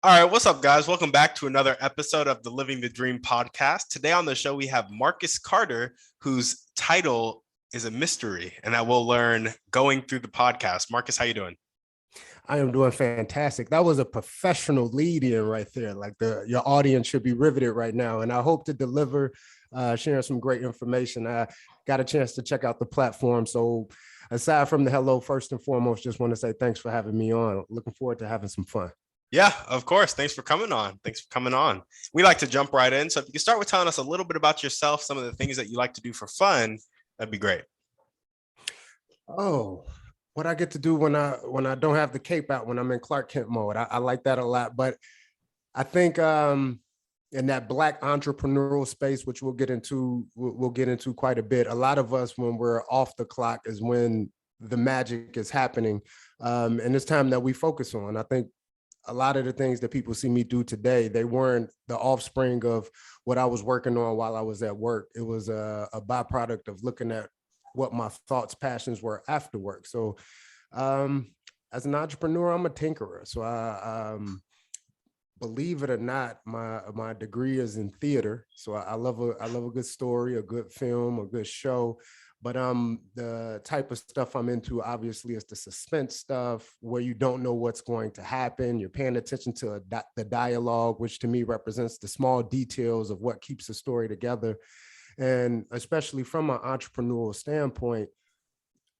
All right, what's up, guys? Welcome back to another episode of the Living the Dream podcast. Today on the show, we have Marcus Carter, whose title is a mystery, and that we'll learn going through the podcast. Marcus, how you doing? I am doing fantastic. That was a professional lead in right there. Like your audience should be riveted right now. And I hope to deliver, sharing some great information. I got a chance to check out the platform. So aside from the hello, first and foremost, just want to say thanks for having me on. Looking forward to having some fun. Yeah, of course. Thanks for coming on. We like to jump right in. So if you can start with telling us a little bit about yourself, some of the things that you like to do for fun, that'd be great. Oh, what I get to do when I don't have the cape out, when I'm in Clark Kent mode. I like that a lot. But I think in that Black entrepreneurial space, which we'll get into quite a bit. A lot of us, when we're off the clock, is when the magic is happening, and it's time that we focus on. I think a lot of the things that people see me do today, they weren't the offspring of what I was working on while I was at work. It was a byproduct of looking at what my thoughts, passions were after work. So as an entrepreneur, I'm a tinkerer. So I believe it or not, my degree is in theater. So I love a good story, a good film, a good show. But the type of stuff I'm into, obviously, is the suspense stuff where you don't know what's going to happen. You're paying attention to the dialogue, which to me represents the small details of what keeps the story together. And especially from an entrepreneurial standpoint,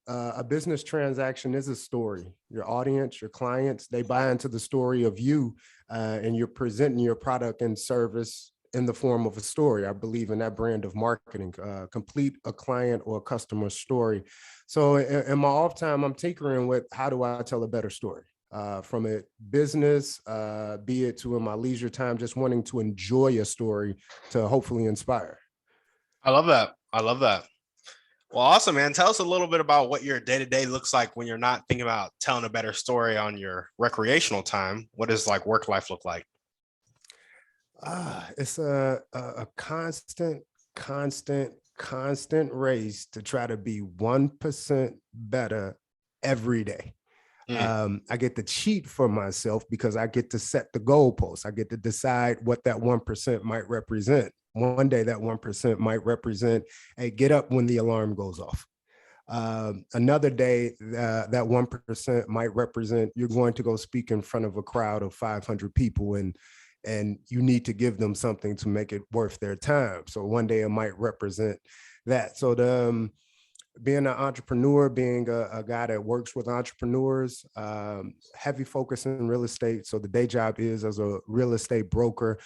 a business transaction is a story. Your audience, your clients, they buy into the story of you, and you're presenting your product and service in the form of a story. I believe in that brand of marketing, complete a client or a customer story. So in my off time, I'm tinkering with how do I tell a better story? From a business, be it to in my leisure time, just wanting to enjoy a story to hopefully inspire. I love that. Well, awesome, man. Tell us a little bit about what your day to day looks like when you're not thinking about telling a better story on your recreational time. What does like work life look like? It's a constant race to try to be 1% better every day. I get to cheat for myself because I get to set the goalposts. I get to decide what that 1% might represent. One day that 1% might represent, hey, get up when the alarm goes off. Another day, that 1% might represent you're going to go speak in front of a crowd of 500 people and you need to give them something to make it worth their time. So one day it might represent that. So being an entrepreneur, being a guy that works with entrepreneurs, heavy focus in real estate. So the day job is as a real estate broker.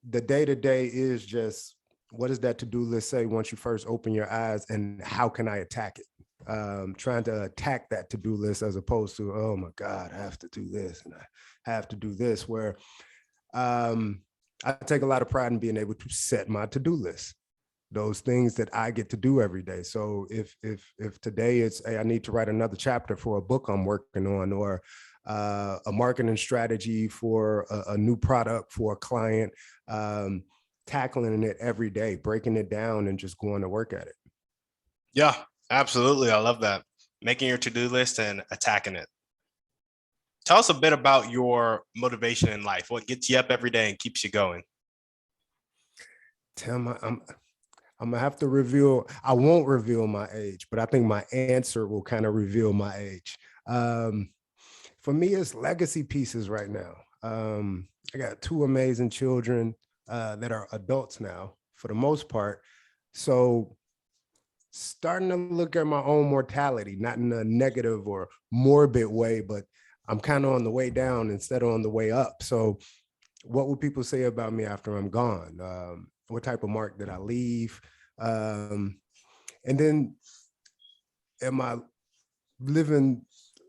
The day-to-day is just, what does that to-do list say once you first open your eyes, and how can I attack it? Trying to attack that to-do list as opposed to, oh my God, I have to do this and I have to do this, where I take a lot of pride in being able to set my to-do list, those things that I get to do every day. So if today it's, hey, I need to write another chapter for a book I'm working on, or a marketing strategy for a new product for a client, tackling it every day, breaking it down and just going to work at it. Yeah, absolutely. I love that. Making your to-do list and attacking it. Tell us a bit about your motivation in life. What gets you up every day and keeps you going? Tim, I'm gonna have to reveal. I won't reveal my age, but I think my answer will kind of reveal my age. For me, it's legacy pieces right now. I got two amazing children that are adults now, for the most part. So starting to look at my own mortality, not in a negative or morbid way, but I'm kind of on the way down instead of on the way up. So what will people say about me after I'm gone? What type of mark did I leave? And then am I living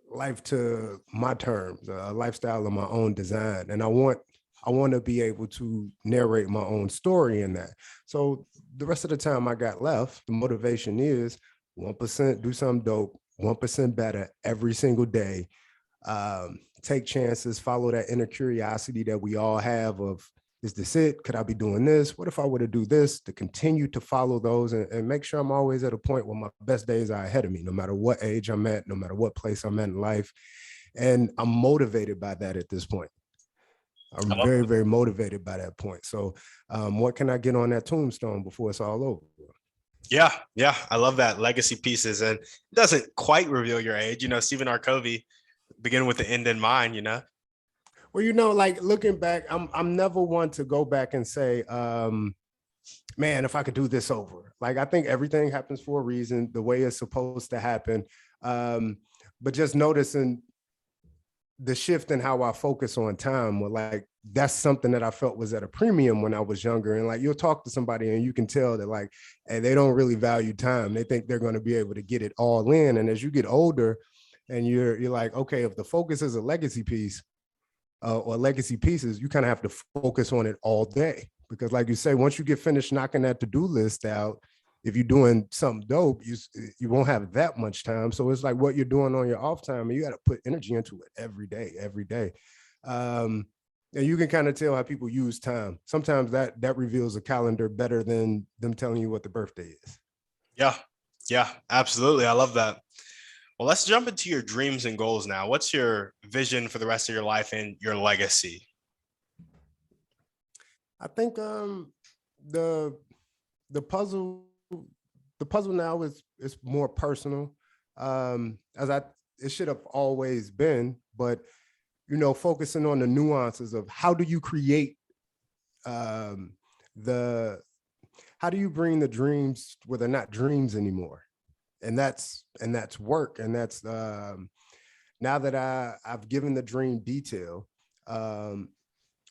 life to my terms, a lifestyle of my own design? And I want to be able to narrate my own story in that. So the rest of the time I got left, the motivation is 1% do something dope, 1% better every single day. Take chances, follow that inner curiosity that we all have of, is this it? Could I be doing this? What if I were to do this? To continue to follow those and make sure I'm always at a point where my best days are ahead of me, no matter what age I'm at, no matter what place I'm at in life. And I'm motivated by that at this point. I'm very, very motivated by that point. So what can I get on that tombstone before it's all over? Yeah, yeah, I love that legacy pieces, and it doesn't quite reveal your age. Stephen R. Covey, begin with the end in mind. Well, like looking back, I'm never one to go back and say, man, if I could do this over. Like I think everything happens for a reason, the way it's supposed to happen. But just noticing the shift in how I focus on time, well, like that's something that I felt was at a premium when I was younger. And like you'll talk to somebody and you can tell that like, hey, they don't really value time. They think they're going to be able to get it all in. And as you get older and you're like, okay, if the focus is a legacy piece or legacy pieces, you kind of have to focus on it all day. Because like you say, once you get finished knocking that to-do list out, if you're doing something dope, you won't have that much time. So it's like what you're doing on your off time, and you got to put energy into it every day. And you can kind of tell how people use time. Sometimes that reveals a calendar better than them telling you what the birthday is. Yeah, absolutely. I love that. Well, let's jump into your dreams and goals now. What's your vision for the rest of your life and your legacy? I think the puzzle now is more personal, it should have always been, but focusing on the nuances of how do you create how do you bring the dreams where they're not dreams anymore, and that's work, and that's now that I've given the dream detail.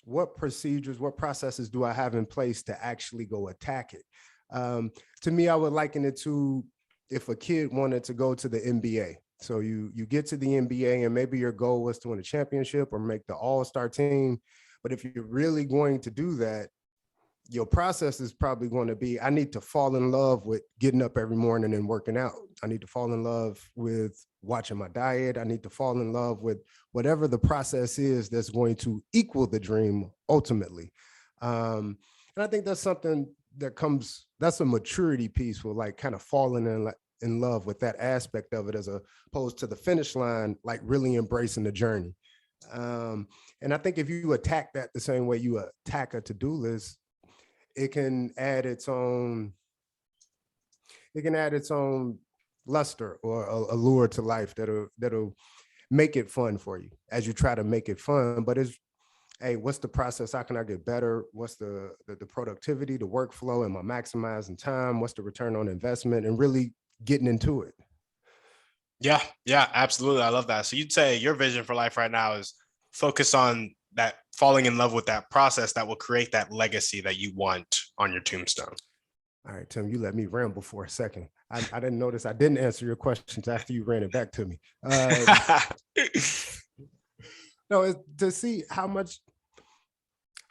What procedures, what processes do I have in place to actually go attack it? To me, I would liken it to if a kid wanted to go to the NBA. So you get to the NBA and maybe your goal was to win a championship or make the all-star team. But if you're really going to do that, your process is probably going to be, I need to fall in love with getting up every morning and working out. I need to fall in love with watching my diet. I need to fall in love with whatever the process is that's going to equal the dream ultimately. And I think that's something that's a maturity piece with like kind of falling in love with that aspect of it, as opposed to the finish line, like really embracing the journey. And I think if you attack that the same way you attack a to-do list, it can add its own luster or allure to life that'll make it fun for you as you try to make it fun. But hey, what's the process? How can I get better? What's the productivity, the workflow? Am I maximizing time? What's the return on investment? And really getting into it. Yeah, absolutely. I love that. So you'd say your vision for life right now is focus on that, falling in love with that process that will create that legacy that you want on your tombstone. All right, Tim, you let me ramble for a second. I didn't notice I didn't answer your questions after you ran it back to me. No, it's to see how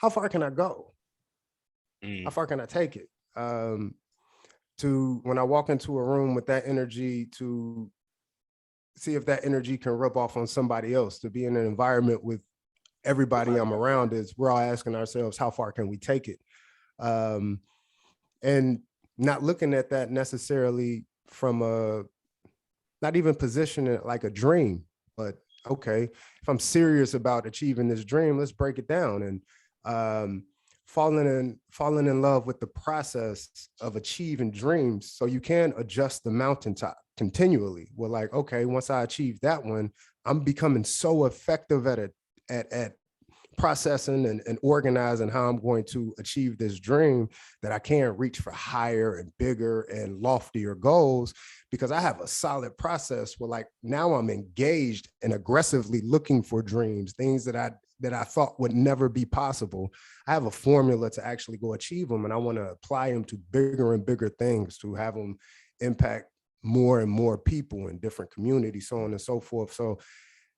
far can I go? How far can I take it? To when I walk into a room with that energy, to see if that energy can rub off on somebody else, to be in an environment with everybody I'm around, is we're all asking ourselves, how far can we take it? And not looking at that necessarily from not even positioning it like a dream, but okay, if I'm serious about achieving this dream, let's break it down. And falling in love with the process of achieving dreams, so you can adjust the mountaintop continually. We're like, okay, once I achieve that one, I'm becoming so effective at processing and organizing how I'm going to achieve this dream that I can reach for higher and bigger and loftier goals, because I have a solid process where like now I'm engaged and aggressively looking for dreams, things that I thought would never be possible. I have a formula to actually go achieve them, and I want to apply them to bigger and bigger things to have them impact more and more people in different communities, so on and so forth. So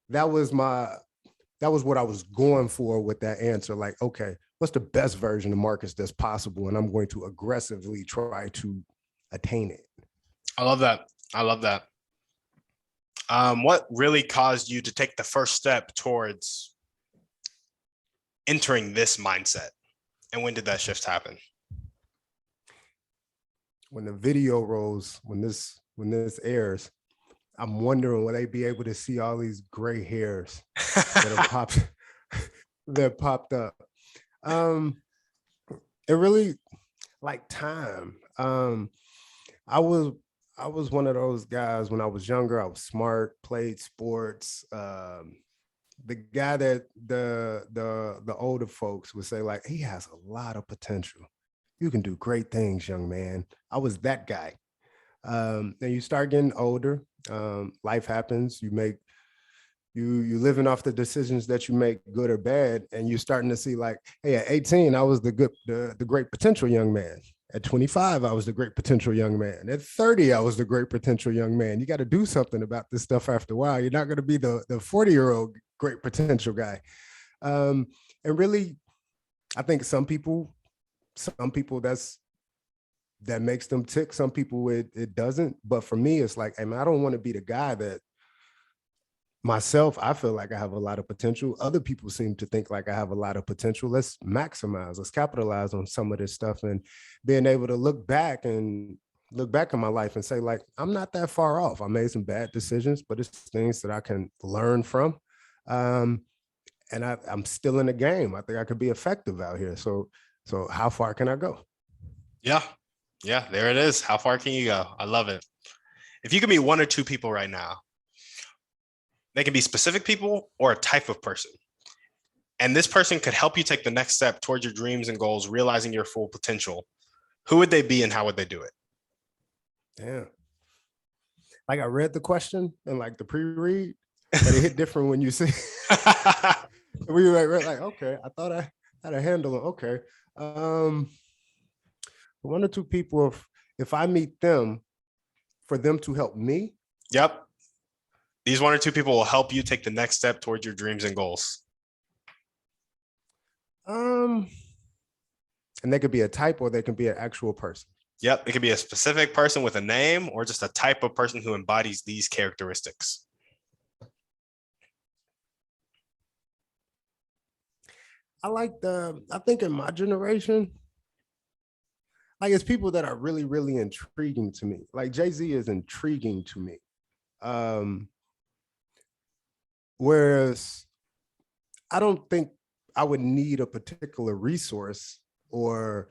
that was what I was going for with that answer. Like, okay, what's the best version of Marcus that's possible? And I'm going to aggressively try to attain it. I love that. What really caused you to take the first step towards entering this mindset? And when did that shift happen? When the video rolls, when this airs, I'm wondering will they be able to see all these gray hairs that are popping that popped up. It really like time. I was I was one of those guys when I was younger. I was smart, played sports. The guy that the older folks would say like he has a lot of potential. You can do great things, young man. I was that guy. And you start getting older. Life happens. You living off the decisions that you make, good or bad, and you're starting to see like, hey, at 18, I was the great potential young man. At 25, I was the great potential young man. At 30, I was the great potential young man. You got to do something about this stuff after a while. You're not going to be the 40-year-old great potential guy. And really, I think some people that makes them tick. Some people it doesn't. But for me, it's like, I mean, I don't want to be the guy that myself, I feel like I have a lot of potential. Other people seem to think like I have a lot of potential. Let's maximize, let's capitalize on some of this stuff, and being able to look back in my life and say, like, I'm not that far off. I made some bad decisions, but it's things that I can learn from. And I'm still in the game. I think I could be effective out here. So how far can I go? Yeah. Yeah, there it is. How far can you go? I love it. If you could meet one or two people right now, they can be specific people or a type of person. And this person could help you take the next step towards your dreams and goals, realizing your full potential. Who would they be and how would they do it? Yeah. Like I read the question and like the pre-read, but it hit different when you see. We were like, okay, I thought I had a handle on, okay. One or two people, if I meet them, for them to help me. Yep. These one or two people will help you take the next step towards your dreams and goals. And they could be a type or they can be an actual person. Yep. It could be a specific person with a name or just a type of person who embodies these characteristics. I think in my generation, like it's people that are really, really intriguing to me. Like Jay-Z is intriguing to me. Whereas I don't think I would need a particular resource or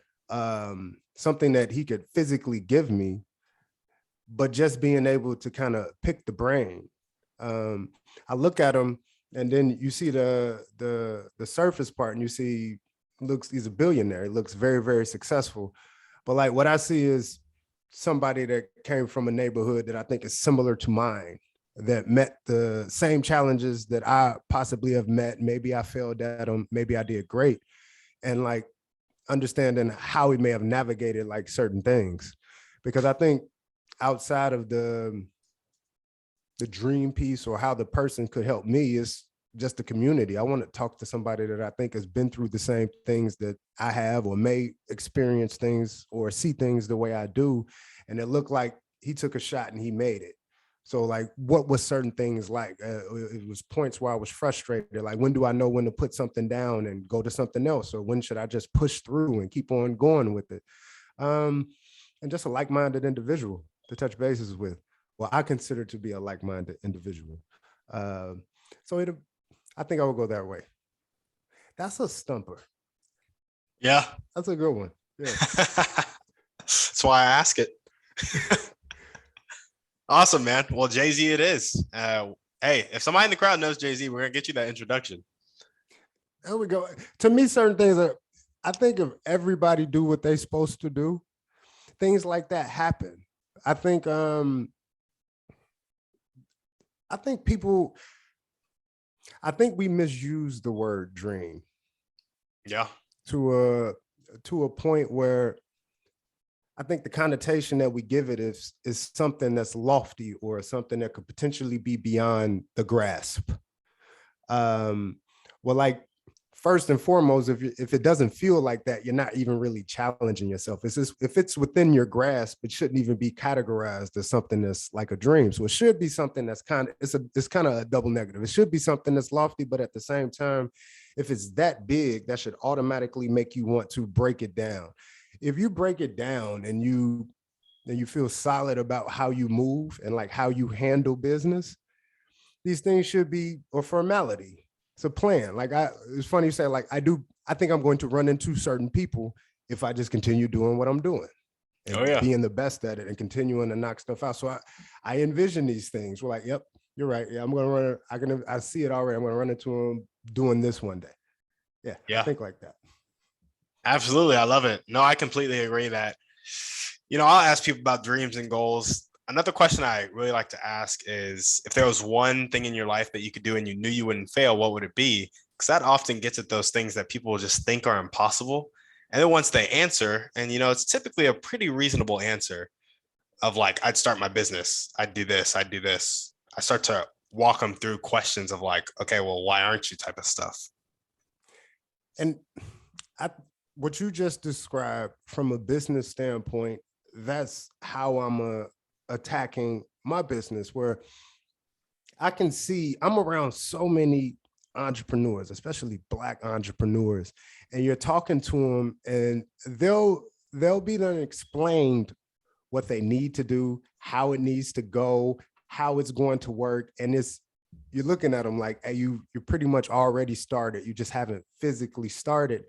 something that he could physically give me, but just being able to kind of pick the brain. I look at him and then you see the surface part and you see he's a billionaire. He looks very, very successful. But like what I see is somebody that came from a neighborhood that I think is similar to mine, that met the same challenges that I possibly have met. Maybe I failed at them, maybe I did great. And like understanding how he may have navigated like certain things. Because I think outside of the dream piece or how the person could help me is just the community. I want to talk to somebody that I think has been through the same things that I have, or may experience things or see things the way I do. And it looked like he took a shot and he made it. So like, what was certain things like? It was points where I was frustrated. Like, when do I know when to put something down and go to something else? Or when should I just push through and keep on going with it? And just a like-minded individual to touch bases with. Well, I consider to be a like-minded individual. I think I would go that way. That's a stumper. Yeah. That's a good one. Yeah. That's why I ask it. Awesome, man. Well, Jay-Z it is. Hey, if somebody in the crowd knows Jay-Z, we're going to get you that introduction. There we go. To me, certain things I think if everybody do what they're supposed to do, things like that happen. I think we misuse the word dream. Yeah. To a point where I think the connotation that we give it is something that's lofty or something that could potentially be beyond the grasp. Well, like first and foremost, if it doesn't feel like that, you're not even really challenging yourself. It's just, if it's within your grasp, it shouldn't even be categorized as something that's like a dream. So it should be something that's it's kind of a double negative. It should be something that's lofty, but at the same time, if it's that big, that should automatically make you want to break it down. If you break it down and you feel solid about how you move and like how you handle business, these things should be a formality. it's a plan. Like it's funny you say, like, I think I'm going to run into certain people if I just continue doing what I'm doing and being the best at it and continuing to knock stuff out. So I envision these things. We're like, yep, you're right. Yeah, I'm going to run. I see it already. I'm going to run into them doing this one day. Yeah. I think like that. Absolutely. I love it. No, I completely agree that, I'll ask people about dreams and goals. Another question I really like to ask is, if there was one thing in your life that you could do and you knew you wouldn't fail, what would it be? Because that often gets at those things that people just think are impossible. And then once they answer, and it's typically a pretty reasonable answer of like, I'd start my business, I'd do this, I'd do this. I start to walk them through questions of like, okay, well, why aren't you type of stuff. And what you just described from a business standpoint, that's how I'm attacking my business, where I can see I'm around so many entrepreneurs, especially Black entrepreneurs, and you're talking to them and they'll be done explained what they need to do, how it needs to go, how it's going to work. And you're looking at them like, hey, you're pretty much already started. You just haven't physically started.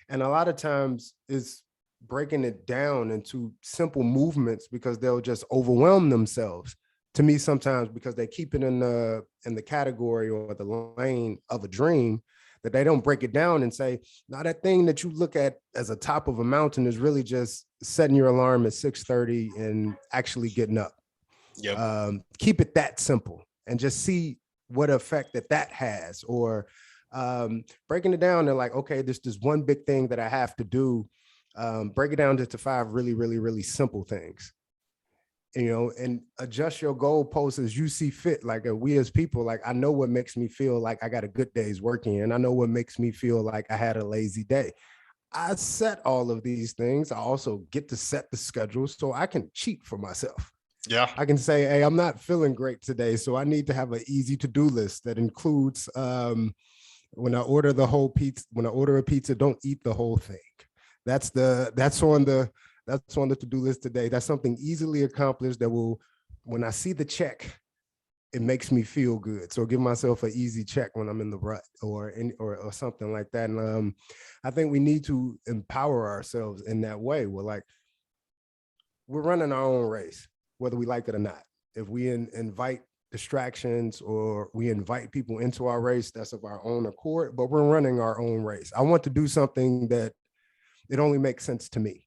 And a lot of times it's breaking it down into simple movements because they'll just overwhelm themselves. To me, sometimes because they keep it in the category or the lane of a dream, that they don't break it down and say, now that thing that you look at as a top of a mountain is really just setting your alarm at 6:30 and actually getting up. Yep. Keep it that simple and just see what effect that has. Or breaking it down, they're like, okay, this is one big thing that I have to do. Break it down to 5 really, really, really simple things, and adjust your goalposts as you see fit. Like we as people, like I know what makes me feel like I got a good day's working, and I know what makes me feel like I had a lazy day. I set all of these things. I also get to set the schedule so I can cheat for myself. Yeah. I can say, hey, I'm not feeling great today, so I need to have an easy to-do list that includes when I order the whole pizza, when I order a pizza, don't eat the whole thing. That's on the to-do list today. That's something easily accomplished that will, when I see the check, it makes me feel good. So give myself an easy check when I'm in the rut or something like that. And I think we need to empower ourselves in that way. We're running our own race, whether we like it or not. If we invite distractions or we invite people into our race, that's of our own accord, but we're running our own race. I want to do something that it only makes sense to me.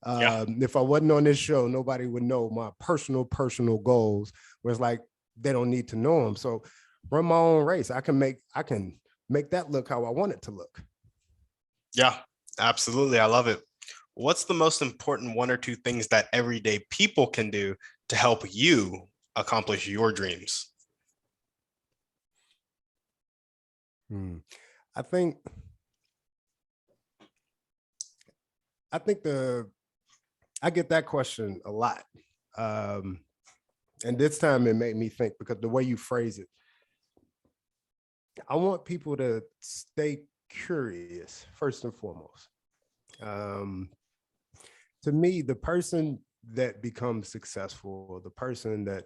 If I wasn't on this show, nobody would know my personal goals, where it's like, they don't need to know them. So run my own race. I can make that look how I want it to look. Yeah, absolutely. I love it. What's the most important 1 or 2 things that everyday people can do to help you accomplish your dreams? I think I get that question a lot. And this time it made me think, because the way you phrase it, I want people to stay curious first and foremost. To me, the person that becomes successful, or the person that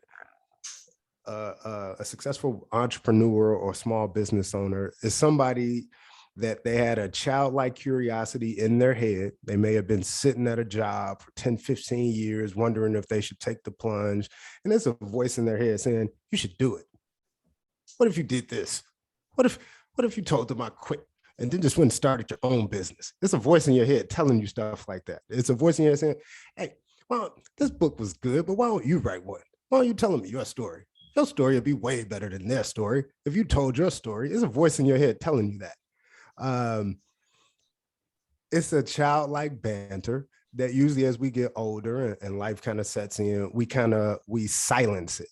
a successful entrepreneur or small business owner, is somebody that they had a childlike curiosity in their head. They may have been sitting at a job for 10, 15 years, wondering if they should take the plunge. And there's a voice in their head saying, you should do it. What if you did this? What if you told them I quit and then just went and started your own business? There's a voice in your head telling you stuff like that. It's a voice in your head saying, hey, well, this book was good, but why don't you write one? Why aren't you telling me your story? Your story would be way better than their story if you told your story. There's a voice in your head telling you that. It's a childlike banter that usually, as we get older and life kind of sets in, we silence it.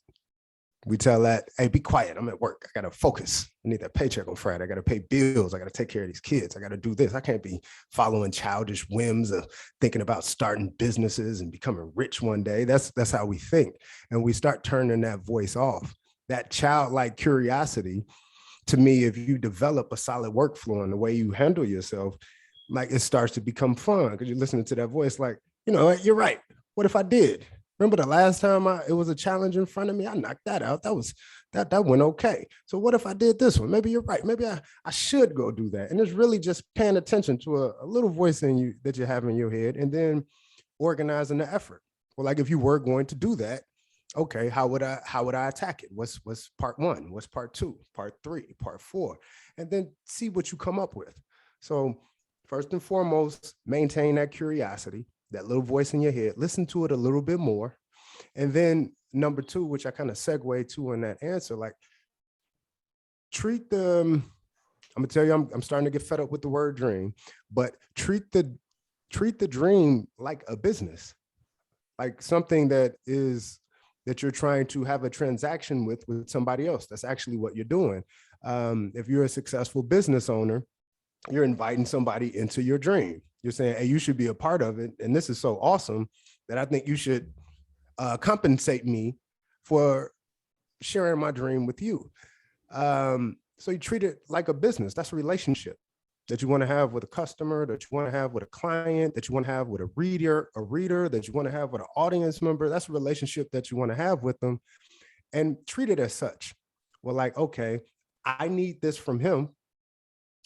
We tell that, hey, be quiet. I'm at work. I got to focus. I need that paycheck on Friday. I got to pay bills. I got to take care of these kids. I got to do this. I can't be following childish whims of thinking about starting businesses and becoming rich one day. That's how we think. And we start turning that voice off. That childlike curiosity, to me, if you develop a solid workflow in the way you handle yourself, like, it starts to become fun because you're listening to that voice like, you're right. What if I did? Remember the last time it was a challenge in front of me? I knocked that out. That went okay. So what if I did this one? Maybe you're right. Maybe I should go do that. And it's really just paying attention to a little voice in you that you have in your head, and then organizing the effort. Well, like if you were going to do that, okay, how would I attack it? What's part one? What's part two? Part three? Part four? And then see what you come up with. So first and foremost, maintain that curiosity, that little voice in your head. Listen to it a little bit more. And then number two, which I kind of segue to in that answer, like treat the, I'm gonna tell you, I'm starting to get fed up with the word dream, but treat the dream like a business, like something that you're trying to have a transaction with somebody else. That's actually what you're doing. If you're a successful business owner, you're inviting somebody into your dream. You're saying, hey, you should be a part of it. And this is so awesome that I think you should compensate me for sharing my dream with you. So you treat it like a business. That's a relationship that you want to have with a customer, that you want to have with a client, that you want to have with a reader, that you want to have with an audience member. That's a relationship that you want to have with them, and treat it as such. Well, like, okay, I need this from him.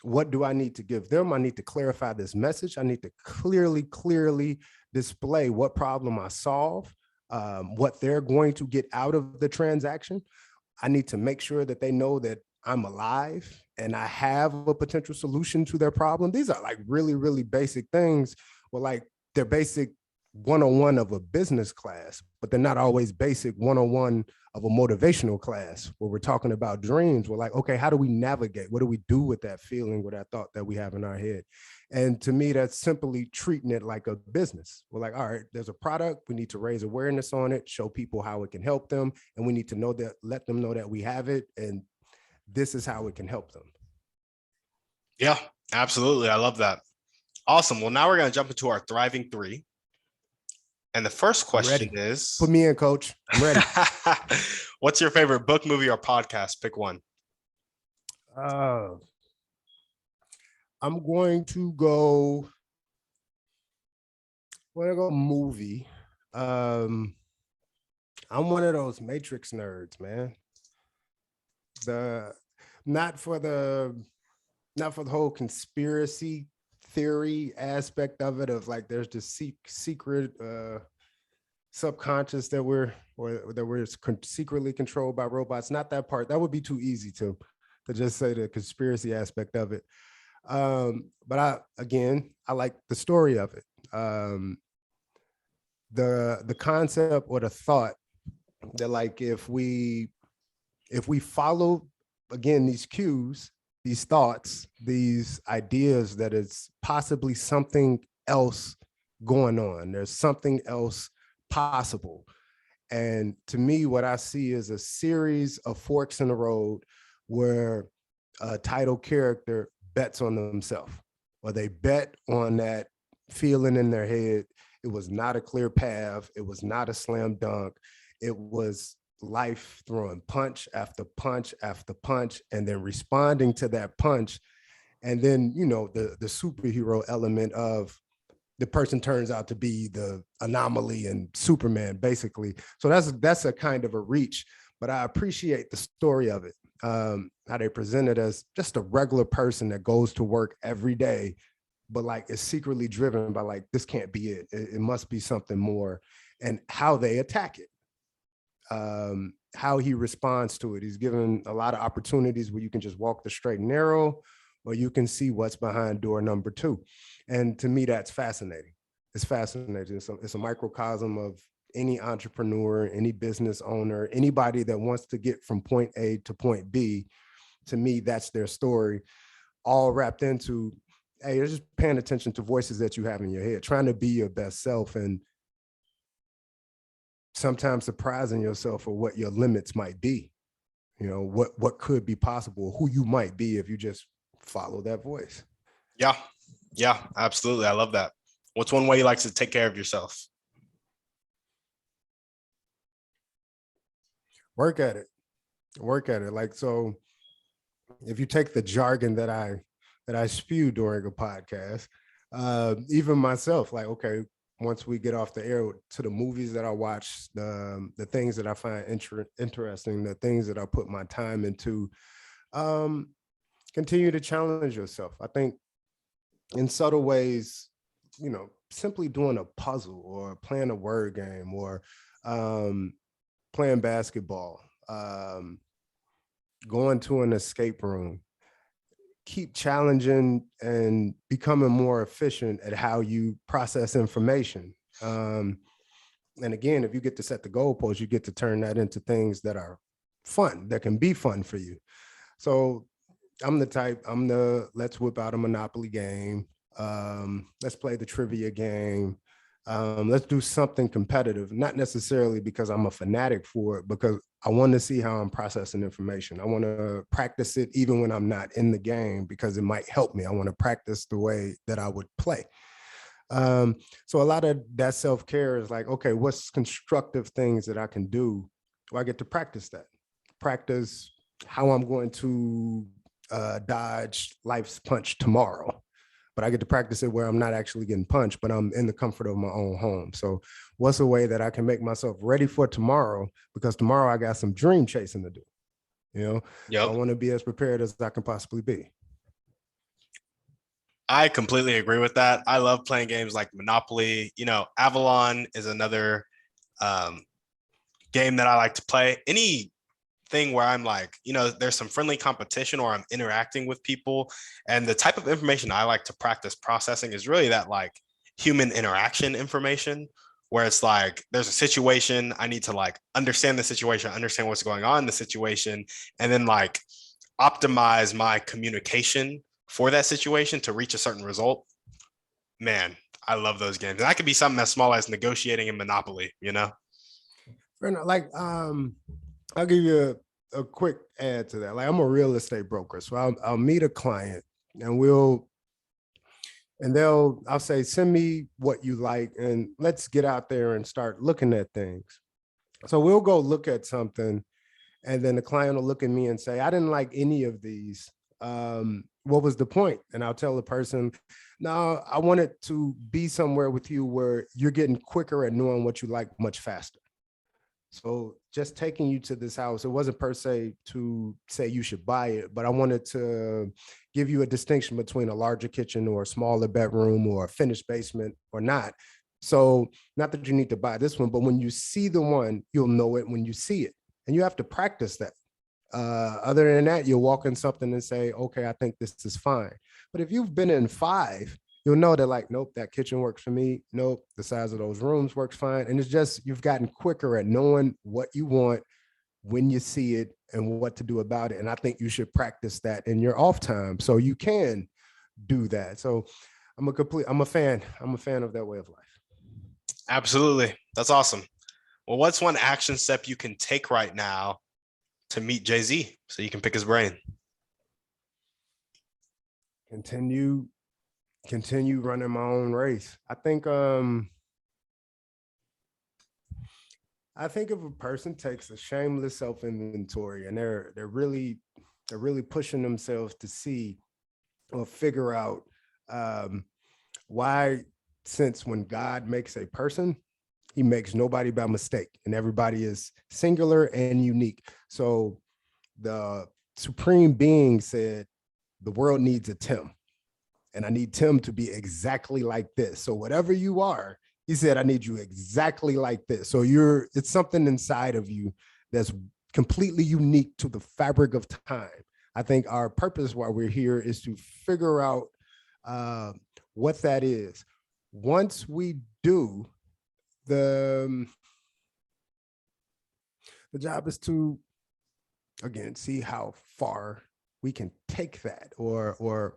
What do I need to give them? I need to clarify this message. I need to clearly display what problem I solve, what they're going to get out of the transaction. I need to make sure that they know that I'm alive and I have a potential solution to their problem. These are like really, really basic things. Well, like they're basic 101 of a business class, but they're not always basic 101 of a motivational class where we're talking about dreams. We're like, okay, how do we navigate? What do we do with that feeling, with that thought that we have in our head? And to me, that's simply treating it like a business. We're like, all right, there's a product. We need to raise awareness on it, show people how it can help them. And we need to know that, let them know that we have it. And this is how it can help them. Yeah, absolutely. I love that. Awesome. Well, now we're going to jump into our thriving three. And the first question is, put me in, coach. I'm ready. What's your favorite book, movie, or podcast? Pick one. I'm going to go movie. I'm one of those Matrix nerds, man. Not for the whole conspiracy theory aspect of it, of like there's this secret subconscious that we're secretly controlled by robots. Not that part. That would be too easy to just say the conspiracy aspect of it. But I like the story of it. The concept or the thought that, like, if we follow, again, these cues, these thoughts, these ideas, that it's possibly something else going on. There's something else possible. And to me, what I see is a series of forks in the road where a title character bets on themselves, or they bet on that feeling in their head. It was not a clear path. It was not a slam dunk. It was life throwing punch after punch after punch, and then responding to that punch. And then, the superhero element of the person turns out to be the anomaly and Superman, basically. So that's a kind of a reach, but I appreciate the story of it. How they present it as just a regular person that goes to work every day, but like is secretly driven by like, this can't be it. It must be something more, and how they attack it. How he responds to it. He's given a lot of opportunities where you can just walk the straight and narrow, or you can see what's behind door number 2. And to me, that's fascinating. It's fascinating. It's a microcosm of any entrepreneur, any business owner, anybody that wants to get from point A to point B. To me, that's their story, all wrapped into, hey, you're just paying attention to voices that you have in your head, trying to be your best self, and sometimes surprising yourself for what your limits might be, what could be possible, who you might be if you just follow that voice. Yeah, absolutely. I love that. What's one way you like to take care of yourself? Work at it. Like, so if you take the jargon that I spew during a podcast, even myself, like, okay, once we get off the air, to the movies that I watch, the things that I find interesting, the things that I put my time into. Um, Continue to challenge yourself. I think in subtle ways, simply doing a puzzle or playing a word game or playing basketball, going to an escape room, keep challenging and becoming more efficient at how you process information. And again, if you get to set the goalposts, you get to turn that into things that are fun, that can be fun for you. So I'm the let's whip out a Monopoly game. Let's play the trivia game. Let's do something competitive, not necessarily because I'm a fanatic for it, because I want to see how I'm processing information. I want to practice it even when I'm not in the game because it might help me. I want to practice the way that I would play. So a lot of that self-care is like, okay, what's constructive things that I can do? Well, I get to practice that. Practice how I'm going to dodge life's punch tomorrow. But I get to practice it where I'm not actually getting punched, but I'm in the comfort of my own home. So what's a way that I can make myself ready for tomorrow? Because tomorrow I got some dream chasing to do. So I want to be as prepared as I can possibly be. I completely agree with that. I love playing games like Monopoly. Avalon is another game that I like to play. Anything where I'm like, there's some friendly competition or I'm interacting with people. And the type of information I like to practice processing is really that like human interaction information, where it's like there's a situation, I need to like understand the situation, understand what's going on in the situation, and then like optimize my communication for that situation to reach a certain result. Man, I love those games. And that could be something as small as negotiating in Monopoly. Like, I'll give you a quick add to that. Like, I'm a real estate broker, so I'll meet a client and I'll say, send me what you like and let's get out there and start looking at things. So we'll go look at something and then the client will look at me and say, I didn't like any of these. What was the point? And I'll tell the person, no, I wanted to be somewhere with you where you're getting quicker at knowing what you like much faster. So just taking you to this house, it wasn't per se to say you should buy it, but I wanted to give you a distinction between a larger kitchen or a smaller bedroom or a finished basement or not. So not that you need to buy this one, but when you see the one, you'll know it when you see it. And you have to practice that. Other than that, you'll walk in something and say, okay, I think this is fine. But if you've been in 5, you'll know that like, nope, that kitchen works for me. Nope, the size of those rooms works fine. And it's just, you've gotten quicker at knowing what you want when you see it and what to do about it. And I think you should practice that in your off time so you can do that. So I'm a fan of that way of life. Absolutely. That's awesome. Well, what's one action step you can take right now to meet Jay-Z so you can pick his brain? Continue running my own race. I think if a person takes a shameless self-inventory and they're really pushing themselves to see or figure out why, since when God makes a person, he makes nobody by mistake and everybody is singular and unique. So the supreme being said, the world needs a Tim. And I need Tim to be exactly like this. So whatever you are, he said, I need you exactly like this. So it's something inside of you that's completely unique to the fabric of time. I think our purpose while we're here is to figure out what that is. Once we do, the job is to, again, see how far we can take that or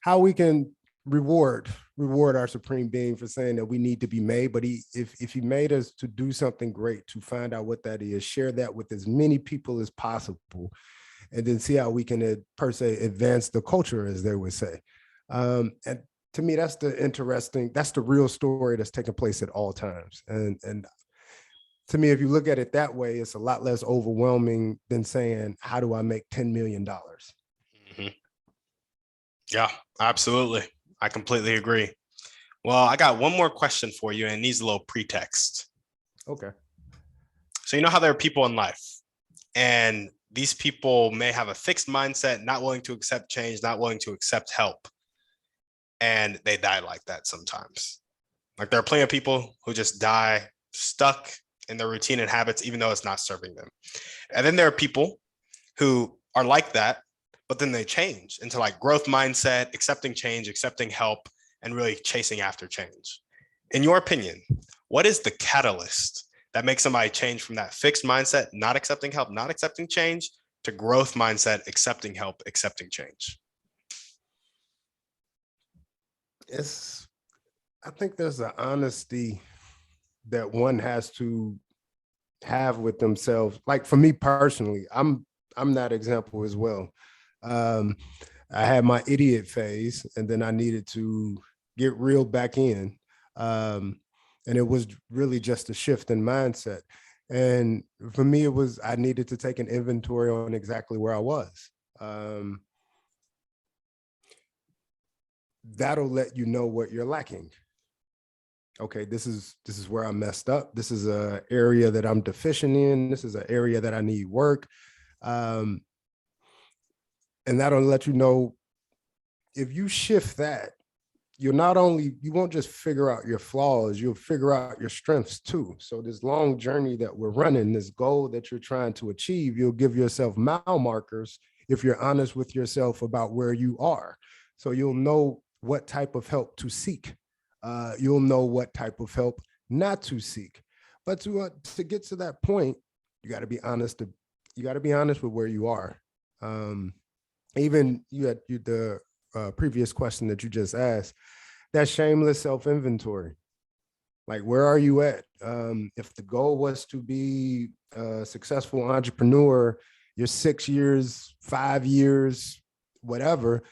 how we can reward our supreme being for saying that we need to be made. But if he made us to do something great, to find out what that is, share that with as many people as possible, and then see how we can per se advance the culture, as they would say. And to me, that's the real story that's taking place at all times. And to me, if you look at it that way, it's a lot less overwhelming than saying, how do I make $10 million? Mm-hmm. Yeah, absolutely. I completely agree. Well, I got one more question for you, and it needs a little pretext. Okay. So you know how there are people in life, and these people may have a fixed mindset, not willing to accept change, not willing to accept help, and they die like that sometimes. Like there are plenty of people who just die stuck in their routine and habits, even though it's not serving them. And then there are people who are like that, but then they change into like growth mindset, accepting change, accepting help, and really chasing after change. In your opinion, what is the catalyst that makes somebody change from that fixed mindset, not accepting help, not accepting change, to growth mindset, accepting help, accepting change? I think there's an honesty that one has to have with themselves. Like for me personally, I'm that example as well. Um, I had my idiot phase, and then I needed to get reeled back in. And it was really just a shift in mindset. And for me, it was I needed to take an inventory on exactly where I was. Um, that'll let you know what you're lacking. Okay, this is where I messed up. This is a area that I'm deficient in. This is an area that I need work. Um, and that'll let you know if you shift that, you won't just figure out your flaws, you'll figure out your strengths too. So this long journey that we're running, this goal that you're trying to achieve, you'll give yourself mile markers if you're honest with yourself about where you are. So you'll know what type of help to seek. You'll know what type of help not to seek. But to get to that point, you got to be honest. You got to be honest with where you are. Even the previous question that you just asked, that shameless self-inventory. Like, where are you at? If the goal was to be a successful entrepreneur, you're 6 years, 5 years, whatever,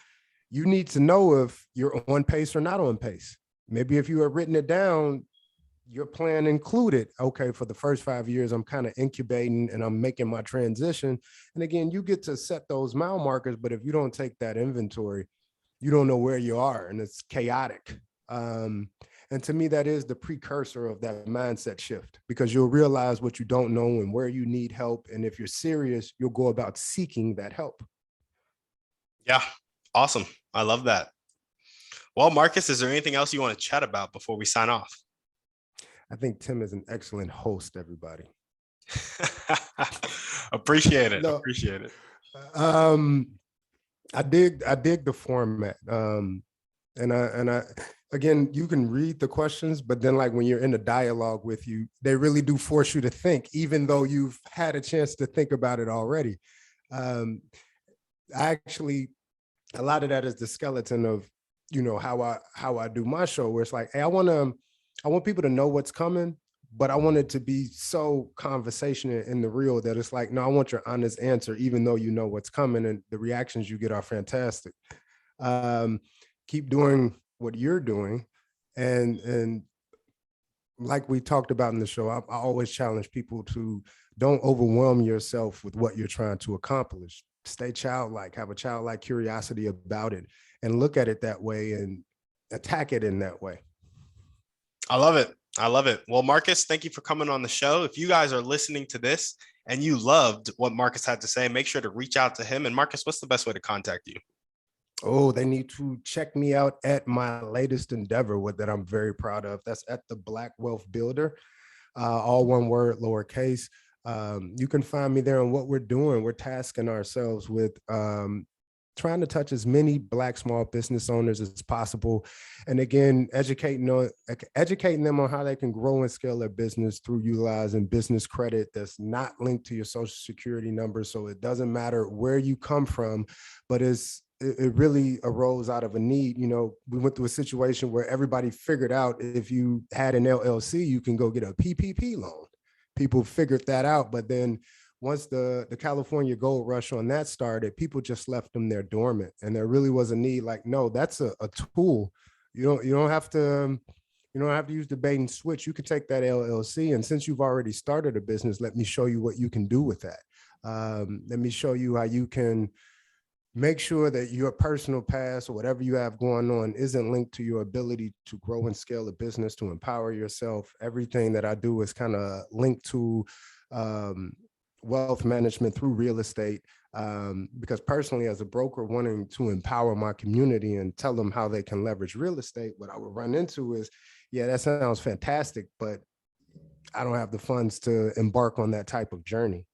you need to know if you're on pace or not on pace. Maybe if you have written it down, your plan included, okay, for the first 5 years, I'm kind of incubating and I'm making my transition. And again, you get to set those mile markers, but if you don't take that inventory, you don't know where you are, and it's chaotic. And to me, that is the precursor of that mindset shift, because you'll realize what you don't know and where you need help. And if you're serious, you'll go about seeking that help. Yeah, awesome. I love that. Well, Marcus, is there anything else you want to chat about before we sign off? I think Tim is an excellent host, everybody. Appreciate it. No, Appreciate it. I dig the format. And I again, you can read the questions, but then like when you're in a dialogue with you, they really do force you to think, even though you've had a chance to think about it already. I actually, a lot of that is the skeleton of, how I do my show, where it's like, hey, I want people to know what's coming, but I want it to be so conversational in the real that it's like, no, I want your honest answer, even though you know what's coming, and the reactions you get are fantastic. Keep doing what you're doing. And like we talked about in the show, I always challenge people to don't overwhelm yourself with what you're trying to accomplish. Stay childlike, have a childlike curiosity about it, and look at it that way and attack it in that way. I love it. I love it. Well, Marcus, thank you for coming on the show. If you guys are listening to this and you loved what Marcus had to say, make sure to reach out to him. And Marcus, what's the best way to contact you? Oh, they need to check me out at my latest endeavor that I'm very proud of. That's at the Black Wealth Builder, all one word, lowercase. You can find me there on what we're doing. We're tasking ourselves with trying to touch as many Black small business owners as possible. And again, educating them on how they can grow and scale their business through utilizing business credit that's not linked to your social security number. So it doesn't matter where you come from, but it really arose out of a need. We went through a situation where everybody figured out if you had an LLC, you can go get a PPP loan. People figured that out, but then once the California gold rush on that started, people just left them there dormant, and there really was a need. Like, no, that's a tool. You don't have to use the bait and switch. You can take that LLC, and since you've already started a business, let me show you what you can do with that. Let me show you how you can make sure that your personal past or whatever you have going on isn't linked to your ability to grow and scale a business, to empower yourself. Everything that I do is kind of linked to wealth management through real estate. Because personally, as a broker, wanting to empower my community and tell them how they can leverage real estate, what I would run into is, yeah, that sounds fantastic, but I don't have the funds to embark on that type of journey.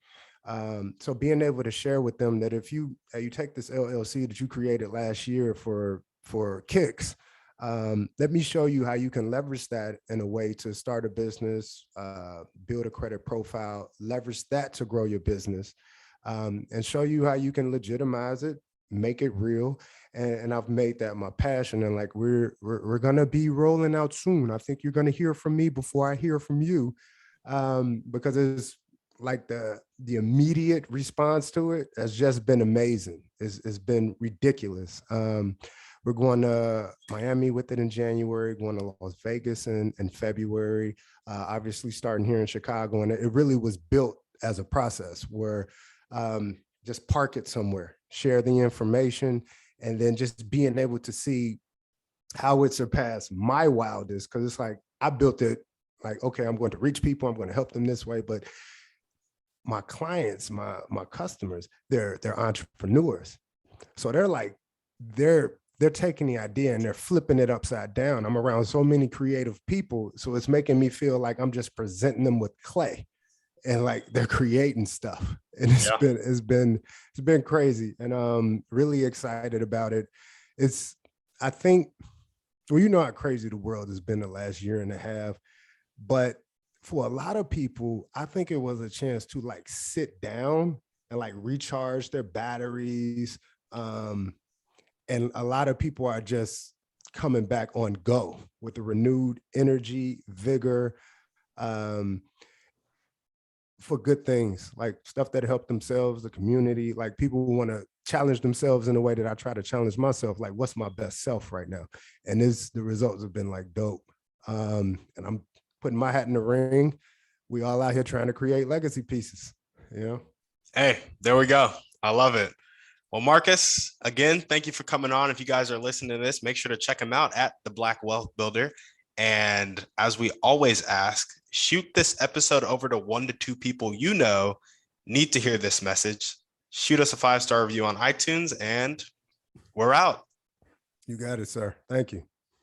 So being able to share with them that if you take this LLC that you created last year for kicks, let me show you how you can leverage that in a way to start a business, build a credit profile, leverage that to grow your business, and show you how you can legitimize it, make it real. And I've made that my passion. And like, we're gonna be rolling out soon. I think you're gonna hear from me before I hear from you, because it's like the immediate response to it has just been amazing. It's been ridiculous. We're going to Miami with it in January, going to Las Vegas in February, obviously starting here in Chicago. And it really was built as a process where just park it somewhere, share the information, and then just being able to see how it surpassed my wildest. Because it's like, I built it like, okay, I'm going to reach people, I'm going to help them this way. But my clients, my customers, they're entrepreneurs. So they're like, they're taking the idea and they're flipping it upside down. I'm around so many creative people, so it's making me feel like I'm just presenting them with clay, and like they're creating stuff. And it's been crazy, and I'm really excited about it. I think, well, you know how crazy the world has been the last year and a half, but for a lot of people, I think it was a chance to like sit down and like recharge their batteries. And a lot of people are just coming back on go with the renewed energy, vigor, for good things, like stuff that help themselves, the community. Like, people want to challenge themselves in a way that I try to challenge myself. Like, what's my best self right now? And the results have been like dope. And I'm putting my hat in the ring. We all out here trying to create legacy pieces, you know? Hey, there we go. I love it. Well, Marcus, again, thank you for coming on. If you guys are listening to this, make sure to check him out at The Black Wealth Builder. And as we always ask, shoot this episode over to 1 to 2 people you know need to hear this message. Shoot us a 5-star review on iTunes, and we're out. You got it, sir. Thank you.